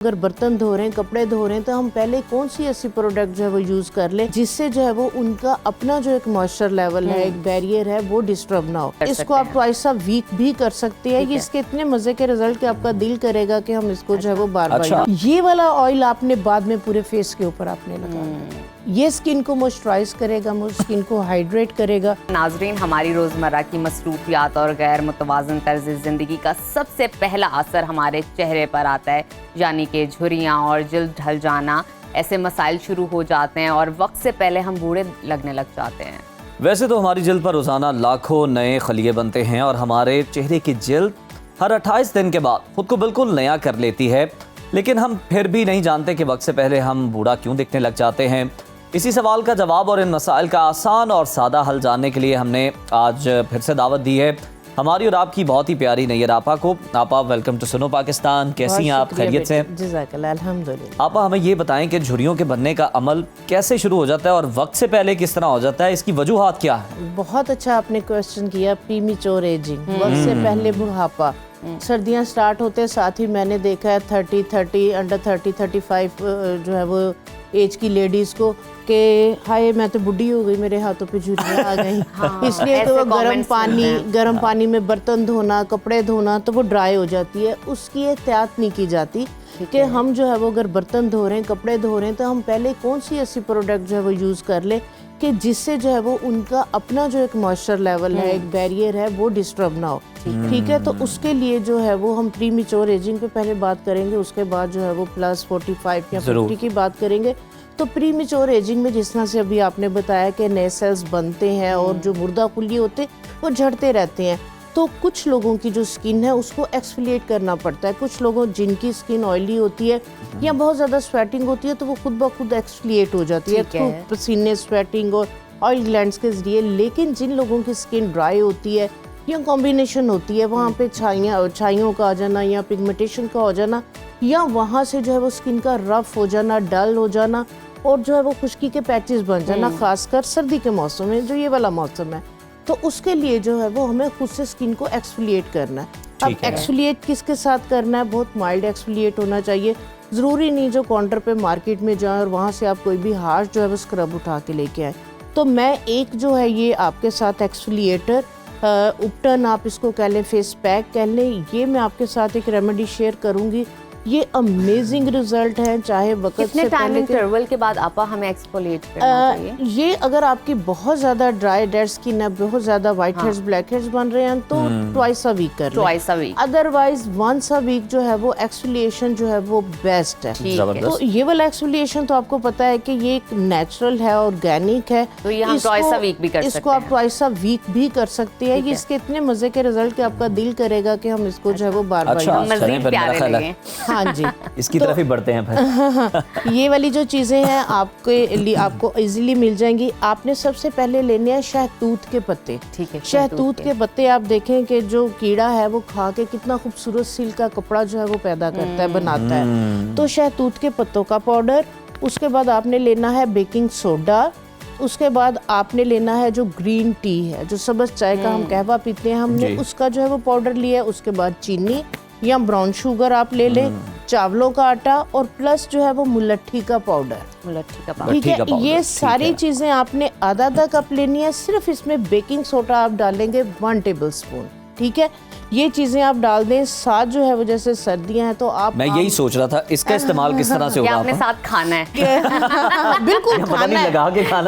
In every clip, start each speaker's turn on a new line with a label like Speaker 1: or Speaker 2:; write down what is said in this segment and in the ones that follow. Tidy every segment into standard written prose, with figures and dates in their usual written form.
Speaker 1: अगर बर्तन धो रहे हैं, कपड़े धो रहे हैं, तो हम पहले कौन सी ऐसी प्रोडक्ट जो है वो यूज कर ले जिससे जो है वो उनका अपना जो एक मॉइस्चर लेवल है, एक बैरियर है, वो डिस्टर्ब ना हो। इसको आप ट्वाइस अ वीक भी कर सकते हैं। इसके इतने मजे के रिजल्ट कि आपका दिल करेगा कि हम इसको जो है वो बार बार। ये वाला ऑयल आपने बाद में पूरे फेस के ऊपर आपने लगाना। ये स्किन को मॉइस्चराइज करेगा, स्किन को हाइड्रेट करेगा।
Speaker 2: नाजरीन, हमारी रोजमर्रा की मसरूफियात और गैर मुतवाज़न तर्ज जिंदगी का सबसे पहला असर हमारे चेहरे पर आता है, यानी कि झुर्रियाँ और जल्द ढल जाना। ऐसे मसाइल शुरू हो जाते हैं और वक्त से पहले हम बूढ़े लगने लग जाते हैं।
Speaker 3: वैसे तो हमारी जल्द पर रोजाना लाखों नए खलिए बनते हैं और हमारे चेहरे की जल्द हर 28 दिन के बाद खुद को बिल्कुल नया कर लेती है, लेकिन हम फिर भी नहीं जानते कि वक्त से पहले हम बूढ़ा क्यों दिखने लग जाते हैं। इसी सवाल का जवाब और इन मसाइल का आसान और सादा हल जानने के लिए हमने आज फिर से दावत दी है हमारी और आपकी बहुत ही प्यारी नैयर आपा को। आपा, वेलकम टू सुनो पाकिस्तान। कैसी हैं आप? खैरियत से?
Speaker 1: जज़ाकल्लाह, अल्हम्दुलिल्लाह।
Speaker 3: आपा, हमें ये बताएं कि झुर्रियों के बनने का अमल कैसे शुरू हो जाता है और वक्त से पहले किस तरह हो जाता है, इसकी वजूहात क्या है?
Speaker 1: बहुत अच्छा आपने क्वेश्चन किया। प्रीमेच्योर एजिंग, वक्त से पहले बुढ़ापा। सर्दियाँ स्टार्ट होते साथ ही मैंने देखा है 30 अंडर 35 जो है वो एज की लेडीज को कि हाय मैं तो बुढ़ी हो गई, मेरे हाथों पे झुर्रियाँ आ गई।
Speaker 2: हाँ,
Speaker 1: इसलिए तो वो गर्म पानी में बर्तन धोना, कपड़े धोना, तो वो ड्राई हो जाती है। उसकी एहतियात नहीं की जाती कि हम जो है वो अगर बर्तन धो रहे हैं, कपड़े धो रहे हैं, तो हम पहले कौन सी ऐसी प्रोडक्ट जो है वो यूज कर ले कि जिससे जो है वो उनका अपना जो एक मॉइस्चर लेवल है, एक बैरियर है, वो डिस्टर्ब ना हो। ठीक है, तो उसके लिए जो है वो हम प्रीमेच्योर एजिंग पे पहले बात करेंगे, उसके बाद जो है वो प्लस 45 या 50 की बात करेंगे। तो प्रीमेच्योर एजिंग में जिस तरह से अभी आपने बताया कि नए सेल्स बनते हैं और जो मुर्दा खुली होते वो झड़ते रहते हैं, तो कुछ लोगों की जो स्किन है उसको एक्सफोलिएट करना पड़ता है। कुछ लोगों जिनकी स्किन ऑयली होती है या बहुत ज़्यादा स्वेटिंग होती है, तो वो खुद ब खुद एक्सफोलिएट हो जाती है तो पसीने, स्वेटिंग और ऑयल ग्लैंड्स के जरिए। लेकिन जिन लोगों की स्किन ड्राई होती है या कॉम्बिनेशन होती है, वहाँ पे छाइयों का आ जाना या पिगमेंटेशन का हो जाना, या वहाँ से जो है वो स्किन का रफ हो जाना, डल हो जाना और जो है वो खुश्की के पैचेस बन जाना, खासकर सर्दी के मौसम में जो ये वाला मौसम है, तो उसके लिए जो है वो हमें खुद से स्किन को एक्सफोलिएट करना है। अब एक्सफोलिएट किसके साथ करना है? बहुत माइल्ड एक्सफोलिएट होना चाहिए। ज़रूरी नहीं जो काउंटर पे मार्केट में जाए और वहाँ से आप कोई भी हार्श जो है वो स्क्रब उठा के लेके आए। तो मैं एक जो है ये आपके साथ एक्सफोलिएटर उपटन, आप इसको कह लें, फेस पैक कह लें, ये मैं आपके साथ एक रेमेडी शेयर करूँगी। ये अमेजिंग रिजल्ट है। चाहे वक्त
Speaker 2: कितने
Speaker 1: से
Speaker 2: टाइम
Speaker 1: पहले
Speaker 2: इंटरवल के बाद आपा हमें एक्सफोलिएट करना चाहिए?
Speaker 1: ये अगर आपकी बहुत ज्यादा ड्राई डेड स्किन है, बहुत ज्यादा व्हाइट हेयर्स, ब्लैक हेयर्स बन रहे हैं, तो ट्वाइस अ वीक कर लें। अदरवाइज वंस अ वीक जो है वो एक्सफोलिएशन जो है वो बेस्ट है। तो ये वाला एक्सफोलिएशन तो आपको पता है कि ये एक नेचुरल है, ऑर्गेनिक है,
Speaker 2: तो ये हम ट्वाइस अ वीक भी कर सकते हैं।
Speaker 1: इसको आप ट्वाइस अ वीक भी कर सकते हैं। ये इसके इतने मजे के रिजल्ट कि आपका दिल करेगा कि हम इसको जो है वो बार बार
Speaker 2: मज़ीद प्यारे लगे।
Speaker 1: हाँ जी,
Speaker 3: इसकी तरफ ही बढ़ते हैं फिर।
Speaker 1: ये वाली जो चीजें हैं आपके लिए आपको इजीली मिल जाएंगी। आपने सबसे पहले लेने हैं शहतूत के पत्ते। ठीक है, शहतूत के पत्ते आप देखें कि जो कीड़ा है वो खा के कितना खूबसूरत सिल्क का कपड़ा जो है वो पैदा करता है, बनाता है। तो शहतूत के पत्तों का पाउडर, उसके बाद आपने लेना है बेकिंग सोडा, उसके बाद आपने लेना है जो ग्रीन टी है, जो सब्ज़ चाय का हम कहवा पीते हैं, हमने उसका जो है वो पाउडर लिया है। उसके बाद चीनी या ब्राउन शुगर आप ले लें, चावलों का आटा और प्लस जो है वो मुलट्ठी का पाउडर। ठीक है, ये सारी चीजें आपने आधा कप लेनी है। सिर्फ इसमें बेकिंग सोडा आप डालेंगे 1 टेबलस्पून। ठीक है, ये चीजें आप डाल दें। साथ जो है वो जैसे सर्दियां हैं तो आप,
Speaker 3: मैं यही सोच रहा था इसका इस्तेमाल किस तरह से होगा?
Speaker 2: आपने साथ खाना है।
Speaker 1: बिल्कुल खाना है,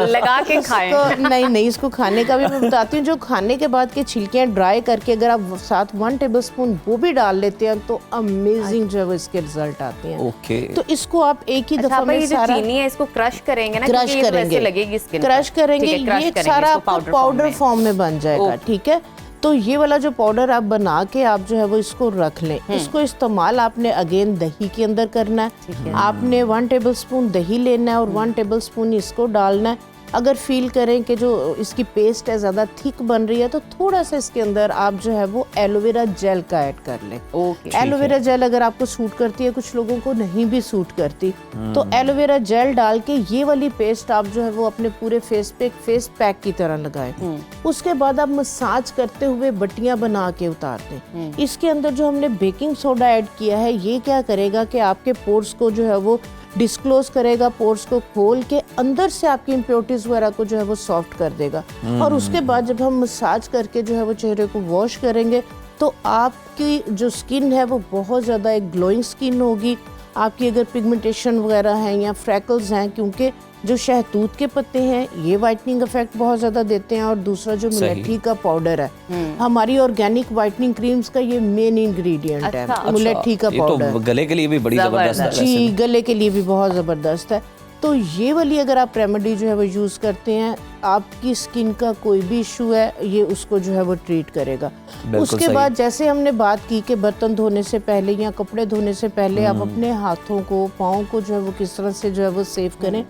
Speaker 2: लगा के खाएं।
Speaker 1: तो नहीं, इसको खाने का भी मैं बताती हूँ। जो खाने के बाद के छिलकियाँ ड्राई करके अगर आप साथ 1 टेबलस्पून वो भी डाल लेते हैं तो अमेजिंग जो है वो इसके रिजल्ट आते हैं।
Speaker 3: ओके,
Speaker 1: तो इसको आप एक ही दफा में सारा
Speaker 2: चीनी है इसको क्रश करेंगे ना,
Speaker 1: क्रश करेंगे,
Speaker 2: लगेगी स्किन,
Speaker 1: क्रश करेंगे, ये सारा पाउडर फॉर्म में बन जाएगा। ठीक है, तो ये वाला जो पाउडर आप बना के आप जो है वो इसको रख लें। इसको इस्तेमाल आपने अगेन दही के अंदर करना है। आपने 1 टेबलस्पून दही लेना है और 1 टेबलस्पून इसको डालना है। अगर फील करें कि जो इसकी पेस्ट है ज़्यादा थिक बन रही है तो थोड़ा सा इसके अंदर आप जो है वो एलोवेरा जेल का ऐड कर लें।
Speaker 2: ओके,
Speaker 1: एलोवेरा जेल अगर आपको सूट करती है, कुछ लोगों को नहीं भी सूट करती, तो एलोवेरा जेल डाल के ये वाली पेस्ट आप जो है वो अपने पूरे फेस पे एक फेस पैक की तरह लगाएं। उसके बाद आप मसाज करते हुए बट्टियां बना के उतार दें। इसके अंदर जो हमने बेकिंग सोडा ऐड किया है, ये क्या करेगा कि आपके पोर्स को जो है वो डिस्क्लोज करेगा, पोर्स को खोल के अंदर से आपकी इम्प्योरिटीज वगैरह को जो है वो सॉफ्ट कर देगा। और उसके बाद जब हम मसाज करके जो है वो चेहरे को वॉश करेंगे तो आपकी जो स्किन है वो बहुत ज़्यादा एक ग्लोइंग स्किन होगी। आपकी अगर पिगमेंटेशन वगैरह हैं या फ्रैकल्स हैं, क्योंकि जो शहतूत के पत्ते हैं ये वाइटनिंग इफेक्ट बहुत ज़्यादा देते हैं, और दूसरा जो मुलेठी का पाउडर है, हमारी ऑर्गेनिक वाइटनिंग क्रीम्स का ये मेन इंग्रेडिएंट है, मुलेठी का
Speaker 3: ये तो
Speaker 1: पाउडर।
Speaker 3: गले के लिए भी बड़ी जबरदस्त है वैसे
Speaker 1: जी,
Speaker 3: में।
Speaker 1: गले के लिए भी बहुत ज़बरदस्त है। तो ये वाली अगर आप रेमेडी जो है वो यूज़ करते हैं, आपकी स्किन का कोई भी इशू है ये उसको जो है वो ट्रीट करेगा। उसके बाद जैसे हमने बात की कि बर्तन धोने से पहले या कपड़े धोने से पहले आप अपने हाथों को, पाँव को जो है वो किस तरह से जो है वो सेव करें,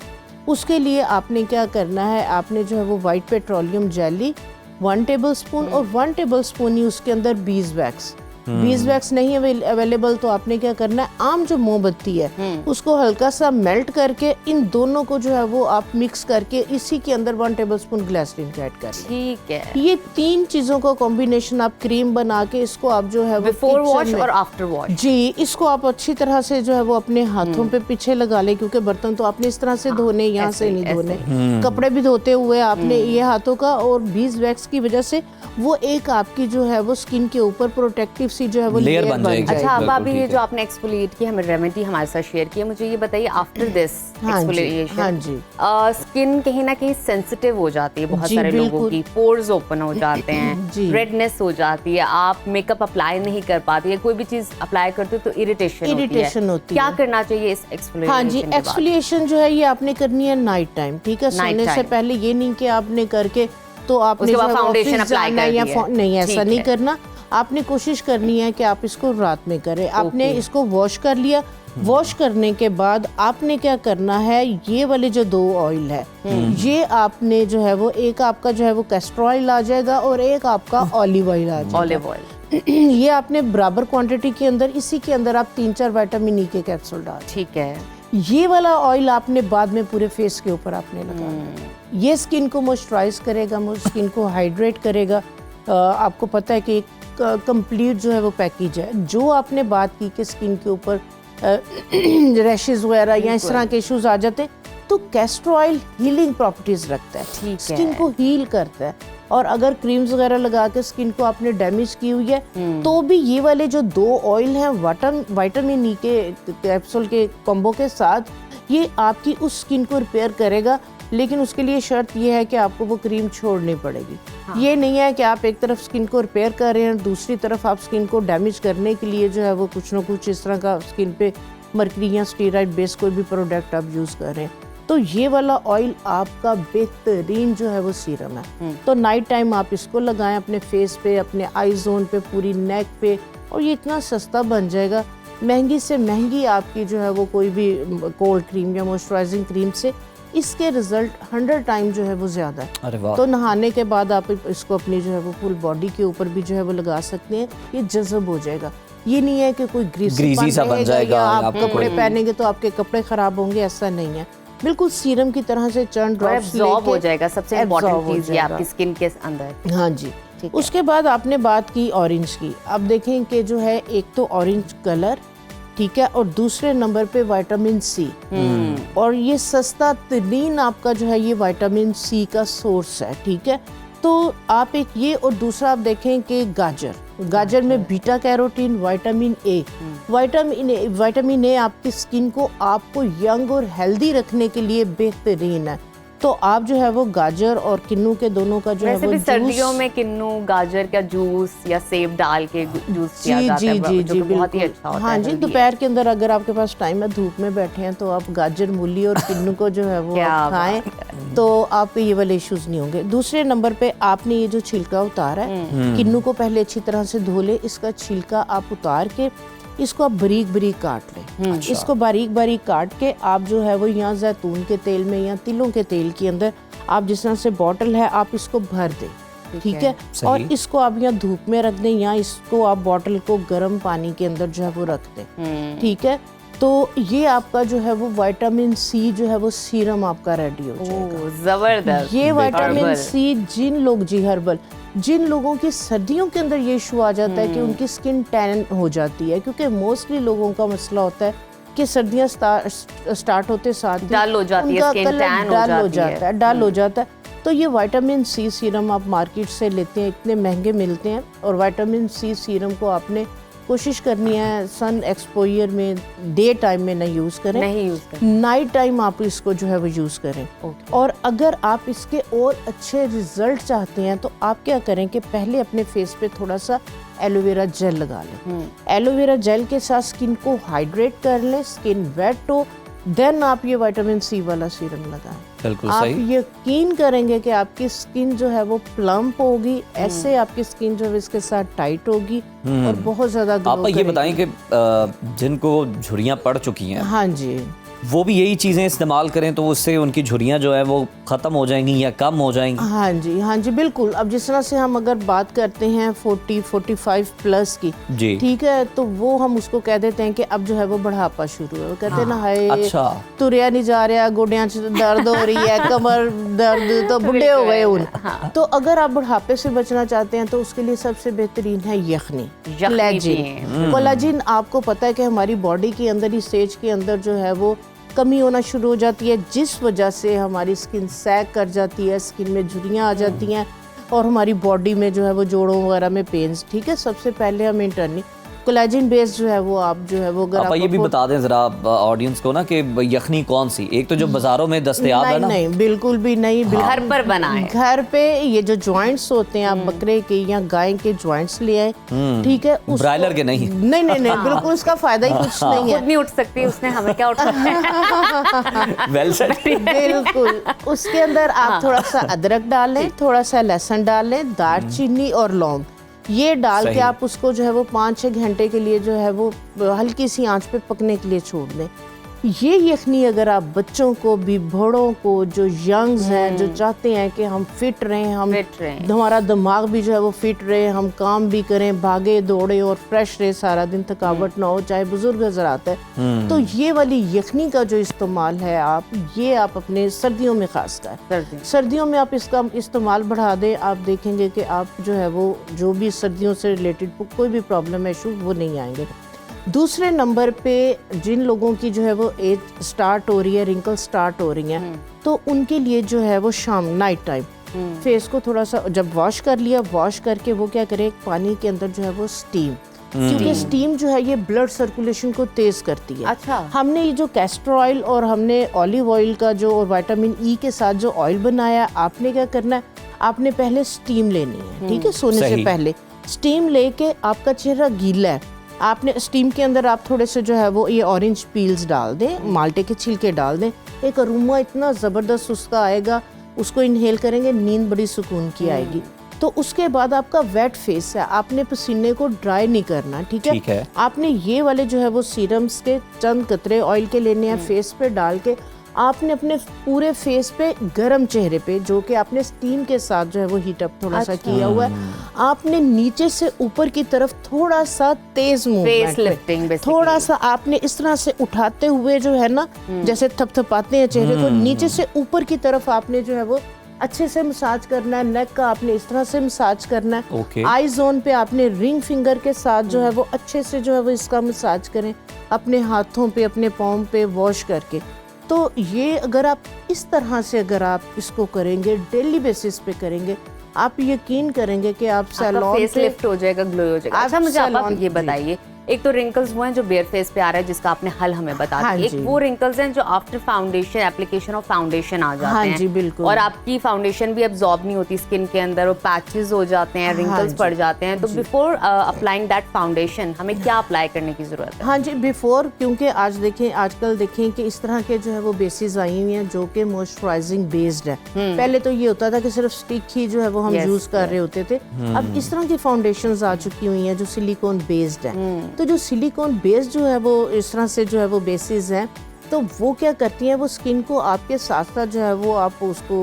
Speaker 1: उसके लिए आपने क्या करना है, आपने जो है वो वाइट पेट्रोलियम जेली 1 टेबलस्पून और 1 टेबलस्पून ही उसके अंदर बीज वैक्स। बीज वैक्स नहीं अवेलेबल तो आपने क्या करना है, आम जो मोमबत्ती है उसको हल्का सा मेल्ट करके इन दोनों को जो है वो आप मिक्स करके इसी के अंदर 1 टेबलस्पून ग्लिसरीन ऐड कर लें।
Speaker 2: ठीक है।
Speaker 1: ये 3 चीजों का कॉम्बिनेशन आप क्रीम बना के इसको आप जो है वो
Speaker 2: बिफोर
Speaker 1: किचन
Speaker 2: वॉश
Speaker 1: में-
Speaker 2: और आफ्टर वॉश।
Speaker 1: जी, इसको आप अच्छी तरह से जो है वो अपने हाथों पे पीछे लगा लें, क्योंकि बर्तन तो आपने इस तरह से धोने, यहाँ से नहीं धोने। कपड़े भी धोते हुए आपने ये हाथों का, और बीज वैक्स की वजह से वो एक आपकी जो है वो स्किन के ऊपर प्रोटेक्टिव सी जो है वो
Speaker 3: लेयर
Speaker 1: लेयर
Speaker 3: बन
Speaker 1: बन
Speaker 3: जाएगी।
Speaker 1: जाएगी।
Speaker 2: अच्छा, अब
Speaker 3: बिल्कुल
Speaker 2: अभी ये
Speaker 3: ठीक
Speaker 2: जो
Speaker 3: है।
Speaker 2: आपने एक्सफोलिएट की हमें रेमेडी हमारे साथ शेयर की है, मुझे ये बताइए आफ्टर दिस
Speaker 1: हाँ जी,
Speaker 2: एक्सफोलिएशन
Speaker 1: हाँ जी।
Speaker 2: स्किन कहीं ना कहीं सेंसिटिव हो जाती है, बहुत
Speaker 1: जी,
Speaker 2: सारे लोगों
Speaker 1: बिल्कुल।
Speaker 2: की पोर्स ओपन हो जाते
Speaker 1: जी।
Speaker 2: हैं, रेडनेस हो जाती है, आप मेकअप अप्लाई नहीं कर पाती है, कोई भी चीज अप्लाई करते हो तो इरिटेशन
Speaker 1: होती
Speaker 2: क्या
Speaker 1: है।
Speaker 2: करना चाहिए इस एक्सफोलिएशन
Speaker 1: हाँ जी,
Speaker 2: के बाद?
Speaker 1: एक्सफोलिएशन जो है ये आपने करनी है नाइट टाइम, ठीक है,
Speaker 2: Night
Speaker 1: सोने से
Speaker 2: time।
Speaker 1: पहले। ये नहीं कि आपने करके तो आपने
Speaker 2: उसके
Speaker 1: जो
Speaker 2: बाद
Speaker 1: है वो
Speaker 2: foundation
Speaker 1: ऑफिस
Speaker 2: apply
Speaker 1: जाना
Speaker 2: कर
Speaker 1: या
Speaker 2: दिया है।
Speaker 1: नहीं, ऐसा
Speaker 2: ठीक
Speaker 1: नहीं
Speaker 2: है।
Speaker 1: करना। आपने कोशिश करनी है कि आप इसको रात में करें। आपने इसको वॉश कर लिया, वॉश करने के बाद आपने क्या करना है, ये वाले जो 2 ऑयल है ये आपने जो है वो, एक आपका जो है वो कैस्टर ऑयल आ जाएगा और एक आपका ऑलिव ऑयल आ जाएगा।
Speaker 2: Olive oil.
Speaker 1: ये आपने बराबर क्वांटिटी के अंदर, इसी के अंदर आप 3-4 विटामिन ई के कैप्सूल डाल।
Speaker 2: ठीक है।
Speaker 1: ये वाला ऑयल आपने बाद में पूरे फेस के ऊपर आपने लगाना। ये स्किन को मॉइस्चराइज करेगा, स्किन को हाइड्रेट करेगा। आपको पता है कि कंप्लीट जो है वो पैकेज है। जो आपने बात की कि स्किन के ऊपर रैशेस वगैरह या इस तरह के इश्यूज आ जाते हैं, तो कैस्टर ऑयल हीलिंग प्रॉपर्टीज रखता है,
Speaker 2: ठीक है।
Speaker 1: स्किन को हील करता है। और अगर क्रीम्स वगैरह लगा के स्किन को आपने डैमेज की हुई है तो भी ये वाले जो 2 ऑयल हैं विटामिन ई के कैप्सूल के कॉम्बो के साथ, ये आपकी उस स्किन को रिपेयर करेगा। लेकिन उसके लिए शर्त ये है कि आपको वो क्रीम छोड़नी पड़ेगी। ये नहीं है कि आप एक तरफ स्किन को रिपेयर कर रहे हैं, दूसरी तरफ आप स्किन को डैमेज करने के लिए जो है वो कुछ ना कुछ इस तरह का स्किन पे मर्करी या स्टेरॉइड बेस कोई भी प्रोडक्ट आप यूज़ कर रहे हैं। तो ये वाला ऑयल आपका बेहतरीन जो है वो सीरम है। तो नाइट टाइम आप इसको लगाएं अपने फेस पे, अपने आई जोन पे, पूरी नेक पे, और ये इतना सस्ता बन जाएगा। महंगी से महंगी आपकी जो है वो कोई भी कोल्ड क्रीम या मॉइस्चराइजिंग क्रीम से इसके रिजल्ट 100 टाइम जो है वो ज़्यादा है।
Speaker 3: अरे वाह।
Speaker 1: तो नहाने के बाद आप इसको अपनी जो है वो फुल बॉडी के ऊपर भी जो है वो लगा सकते हैं, ये जज़ब हो जाएगा। ये नहीं है कि कोई
Speaker 3: ग्रीसी सा बन जाएगा
Speaker 1: या आप
Speaker 3: आपको
Speaker 1: कपड़े पहनेंगे तो आपके कपड़े खराब होंगे, ऐसा नहीं है। बिल्कुल सीरम की तरह से चंद ड्रॉप्स
Speaker 2: एब्जॉर्ब हो जाएगा, सबसे इम्पोर्टेंट चीज ये
Speaker 1: जाएगा।
Speaker 2: आपकी स्किन के अंदर।
Speaker 1: हाँ जी।
Speaker 2: ठीक है।
Speaker 1: उसके बाद आपने बात की ऑरेंज की। अब देखें कि जो है एक तो ऑरेंज कलर, ठीक है, और दूसरे नंबर पे विटामिन सी। और ये सस्ता तरीन आपका जो है ये विटामिन सी का सोर्स है, ठीक है। तो आप एक ये, और दूसरा आप देखें कि गाजर में beta carotene, vitamin A. Vitamin A आपकी स्किन को, आपको यंग और हेल्दी रखने के लिए बेहतरीन है। तो आप जो है वो गाजर और किन्नू के दोनों का जो है
Speaker 2: वैसे
Speaker 1: वो
Speaker 2: भी
Speaker 1: जूस,
Speaker 2: सर्दियों में किन्नू गाजर का जूस या सेब डाल के जूस किया जाता है, जो कि बहुत ही अच्छा होता है।
Speaker 1: हाँ जी,
Speaker 2: healthy है।
Speaker 1: दोपहर के अंदर अगर आपके पास टाइम है, धूप में बैठे हैं, तो आप गाजर, मूली और किन्नू को जो है वो
Speaker 2: क्या
Speaker 1: आप खाएं, तो आपको ये वाले इश्यूज नहीं होंगे। दूसरे नंबर पे आपने ये जो छिलका उतारा है, किन्नू को पहले अच्छी तरह से धो ले। इसका छिलका आप उतार के इसको आप बारीक बारीक काट लें। इसको बारीक बारीक काट के आप जो है वो यहाँ जैतून के तेल में या तिलों के तेल के अंदर आप जिस तरह से बॉटल है आप इसको भर दें, ठीक है,
Speaker 3: सही।
Speaker 1: और इसको आप यहाँ धूप में रख दें या इसको आप बॉटल को गर्म पानी के अंदर जो है वो रख दें, ठीक है। तो ये आपका जो है वो विटामिन सी जो है वो सीरम आपका रेडी हो जाएगा।
Speaker 2: जबरदस्त।
Speaker 1: ये विटामिन
Speaker 2: हर्बल।
Speaker 1: सी जिन लोग जी हर्बल जिन लोगों की सर्दियों के अंदर ये इशू आ जाता है कि उनकी स्किन टैन हो जाती है, क्योंकि मोस्टली लोगों का मसला होता है कि सर्दियां स्टार्ट होते साथ ही
Speaker 2: डल हो जाती है,
Speaker 1: उनका
Speaker 2: स्किन
Speaker 1: कलर
Speaker 2: टैन हो
Speaker 1: डल हो
Speaker 2: जाती है।
Speaker 1: जाता है, डल हो जाता है। तो ये विटामिन सी सीरम आप मार्केट से लेते हैं, इतने महंगे मिलते हैं, और विटामिन सी सीरम को आपने कोशिश करनी है सन एक्सपोजर में डे टाइम में नहीं यूज़ करें,
Speaker 2: नहीं यूज कर।
Speaker 1: नाइट टाइम आप इसको जो है वो यूज़ करें। और अगर आप इसके और अच्छे रिजल्ट चाहते हैं तो आप क्या करें कि पहले अपने फेस पे थोड़ा सा एलोवेरा जेल लगा लें। एलोवेरा जेल के साथ स्किन को हाइड्रेट कर लें, स्किन वेट हो, देन आप ये विटामिन सी वाला सीरम लगाएं।
Speaker 3: बिल्कुल
Speaker 1: आप
Speaker 3: सही।
Speaker 1: यकीन करेंगे कि आपकी स्किन जो है वो प्लम्प होगी, ऐसे आपकी स्किन जो है इसके साथ टाइट होगी और बहुत ज्यादा ग्लो
Speaker 3: आप ये
Speaker 1: करेगी।
Speaker 3: बताएं कि जिनको झुर्रियां पड़ चुकी हैं
Speaker 1: हाँ जी,
Speaker 3: वो भी यही चीज़ें इस्तेमाल करें तो उससे उनकी झुर्रियां जो है वो ख़त्म हो जाएंगी या कम हो जाएंगी?
Speaker 1: हाँ जी, हाँ जी, बिल्कुल। अब जिस तरह से हम अगर बात करते हैं 40-45 प्लस की,
Speaker 3: जी।
Speaker 1: ठीक है, तो वो हम उसको कह देते हैं कि अब जो है वो बढ़ापा शुरू है। वो कहते हैं ना, हाय
Speaker 3: अच्छा।
Speaker 1: तुरिया नहीं जा रहा, गोडियां च दर्द हो रही है, कमर दर्द, तो बुढ़े हो गए उन। तो अगर आप बुढ़ापे से बचना चाहते हैं तो उसके लिए सबसे बेहतरीन है यखनी, कोलेजिन। कोलेजिन आपको पता है कि हमारी बॉडी के अंदर, इस स्टेज के अंदर जो है वो कमी होना शुरू हो जाती है, जिस वजह से हमारी स्किन सैग कर जाती है, स्किन में झुर्रियाँ आ जाती हैं और हमारी बॉडी में जो है वो जोड़ों वगैरह में पेन्स, ठीक है। सबसे पहले हम इंटरनली कोलेजिन बेस्ड जो है वो आप जो है वो अगर
Speaker 3: आप ये भी बता दें जरा ऑडियंस को ना कि यखनी कौन सी, एक तो जो बाजारों में दस्तयाब है ना,
Speaker 1: नहीं बिल्कुल भी नहीं,
Speaker 2: घर पर बनाए।
Speaker 1: घर पे ये जो जॉइंट्स होते हैं, आप बकरे के या गाय के जॉइंट्स ले आए, ठीक है,
Speaker 3: ब्रायलर के नहीं।
Speaker 1: नहीं नहीं नहीं, बिल्कुल उसका फायदा ही कुछ नहीं है।
Speaker 2: खुद नहीं उठ सकती, उसने हमें क्या उठाना है।
Speaker 3: Well said.
Speaker 1: बिल्कुल। उसके अंदर आप थोड़ा सा अदरक डालें, थोड़ा सा लहसुन डालें, दालचीनी और लौंग, ये डाल के आप उसको जो है वो 5-6 घंटे के लिए जो है वो हल्की सी आंच पे पकने के लिए छोड़ दें। ये यखनी अगर आप बच्चों को भी, बड़ों को, जो यंग्स हैं, जो चाहते हैं कि हम फिट रहें, हमारा दिमाग भी जो है वो फिट रहे, हम काम भी करें, भागे दौड़े और फ्रेश रहे, सारा दिन थकावट ना हो, चाहे बुजुर्ग हजरात है, तो ये वाली यखनी का जो इस्तेमाल है ये आप अपने सर्दियों में खास कर सर्दियों में आप इसका इस्तेमाल बढ़ा दें। आप देखेंगे कि आप जो है वो जो भी सर्दियों से रिलेटेड कोई भी प्रॉब्लम है, इशू, वो नहीं आएंगे। दूसरे नंबर पे जिन लोगों की जो है वो एज स्टार्ट हो रही है, रिंकल स्टार्ट हो रही हैं, तो उनके लिए जो है वो शाम नाइट टाइम फेस को थोड़ा सा जब वॉश कर लिया, वॉश करके वो क्या करें, पानी के अंदर जो है वो स्टीम, क्योंकि स्टीम जो है ये ब्लड सर्कुलेशन को तेज करती है।
Speaker 2: अच्छा।
Speaker 1: हमने ये जो कैस्टर ऑयल और हमने ऑलिव ऑयल का जो और विटामिन ई के साथ जो ऑयल बनाया, आपने क्या करना है, आपने पहले स्टीम लेनी है, ठीक है, सोने से पहले स्टीम लेके आपका चेहरा गीला है, आपने स्टीम के अंदर आप थोड़े से जो है वो ये ऑरेंज पील्स डाल दें, माल्टे के छिलके डाल दें, एक अरोमा इतना ज़बरदस्त उसका आएगा, उसको इनहेल करेंगे, नींद बड़ी सुकून की आएगी। तो उसके बाद आपका वेट फेस है, आपने पसीने को ड्राई नहीं करना, ठीक है। आपने ये वाले जो है वो सीरम्स के चंद कतरे ऑयल के लेने हैं, फेस पे डाल के आपने अपने पूरे फेस पे, गर्म चेहरे पे, जो कि आपने स्टीम के साथ जो है वो हीट अप थोड़ा सा किया हुआ है, आपने नीचे से ऊपर की तरफ थोड़ा सा तेज मूवमेंट, थोड़ा सा आपने इस तरह से उठाते हुए जो है ना, जैसे थपथपाते हैं चेहरे को, नीचे से ऊपर की तरफ आपने जो है वो अच्छे से मसाज करना है। नेक का आपने इस तरह से मसाज करना है। आई जोन पे आपने रिंग फिंगर के साथ जो है वो अच्छे से जो है वो इसका मसाज करें, अपने हाथों पे, अपने पाँव पे वॉश करके। तो ये अगर आप इस तरह से अगर आप इसको करेंगे, डेली बेसिस पे करेंगे, आप यकीन करेंगे कि आप सैलून
Speaker 2: फेस लिफ्ट हो जाएगा, ग्लो हो जाएगा। अच्छा, मुझे आप ये बताइए, एक तो रिंकल्स वो हैं जो बेयर फेस पे आ रहा है, जिसका आपने हल हमें बता दिया, एक वो रिंकल्स हैं जो after foundation, application of foundation आ जाते हैं।
Speaker 1: जी बिल्कुल।
Speaker 2: और आपकी फाउंडेशन भी एब्जॉर्ब नहीं होती स्किन के अंदर, और पैचेस हो जाते हैं, रिंकल्स पड़ जाते हैं। तो बिफोर अप्लाइंग दैट फाउंडेशन हमें क्या अप्लाई करने की जरूरत है?
Speaker 1: हाँ जी, बिफोर, क्योंकि आजकल देखें कि इस तरह के जो है वो बेसिस आई हुई हैं जो कि मॉइस्चराइजिंग बेस्ड है। पहले तो ये होता था कि सिर्फ स्टिक ही जो है वो हम यूज कर रहे होते थे। अब इस तरह की फाउंडेशंस आ चुकी हुई हैं जो सिलिकॉन बेस्ड है। तो जो सिलिकॉन बेस्ड जो है वो इस तरह से जो है वो बेसिस हैं, तो वो क्या करती हैं, वो स्किन को आपके साथ साथ जो है वो आप उसको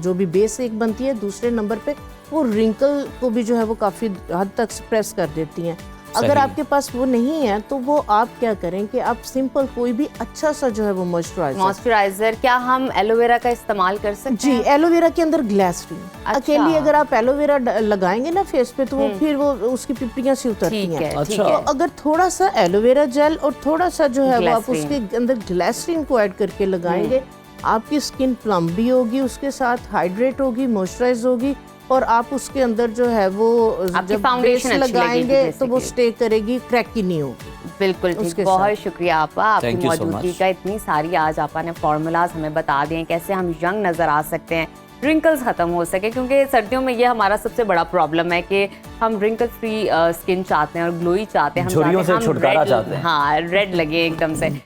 Speaker 1: जो भी बेस एक बनती है, दूसरे नंबर पे वो रिंकल को भी जो है वो काफ़ी हद तक सप्रेस कर देती हैं। अगर
Speaker 3: सही।
Speaker 1: आपके पास वो नहीं है तो वो आप क्या करें कि आप सिंपल कोई भी अच्छा सा जो है वो
Speaker 2: मॉइस्चराइजर, क्या हम एलोवेरा का इस्तेमाल कर सकते
Speaker 1: जी,
Speaker 2: हैं?
Speaker 1: एलोवेरा के अंदर ग्लिसरीन,
Speaker 2: अच्छा।
Speaker 1: अकेली अगर आप एलोवेरा लगाएंगे ना फेस पे तो वो फिर वो उसकी पिपड़ियाँ सी उतरती
Speaker 2: ठीक
Speaker 1: हैं।
Speaker 2: है, ठीक
Speaker 3: अच्छा।
Speaker 1: तो
Speaker 2: है।
Speaker 1: अगर थोड़ा सा एलोवेरा जेल और थोड़ा सा जो है वो आप
Speaker 2: ग्लिसरीन।
Speaker 1: उसके अंदर ग्लिसरीन को ऐड करके लगाएंगे, आपकी स्किन प्लम भी होगी, उसके साथ हाइड्रेट होगी, मॉइस्चराइज होगी, और आप उसके अंदर जो है वो
Speaker 2: आपकी
Speaker 1: जब
Speaker 2: फाउंडेशन
Speaker 1: बेस
Speaker 2: अच्छी
Speaker 1: लगाएंगे
Speaker 2: लगेगी
Speaker 1: तो वो
Speaker 2: basically।
Speaker 1: स्टे करेगी, क्रैकी नहीं होगी।
Speaker 2: बिल्कुल ठीक,
Speaker 1: उसके
Speaker 2: बहुत
Speaker 1: साथ।
Speaker 2: शुक्रिया आपका, आपकी
Speaker 3: Thank you so
Speaker 2: मौजूदगी
Speaker 3: much।
Speaker 2: का। इतनी सारी आज आपा ने फॉर्मूलाज हमें बता दिए हैं कैसे हम यंग नज़र आ सकते हैं, रिंकल्स ख़त्म हो सके, क्योंकि सर्दियों में ये हमारा सबसे बड़ा प्रॉब्लम है कि हम रिंकल फ्री स्किन चाहते हैं और ग्लोई चाहते हैं, हम
Speaker 3: झुर्रियों
Speaker 2: चाहते हैं
Speaker 3: से
Speaker 2: हम
Speaker 3: छुटकारा
Speaker 2: red-
Speaker 3: चाहते हैं।
Speaker 2: हाँ, रेड लगे एकदम से।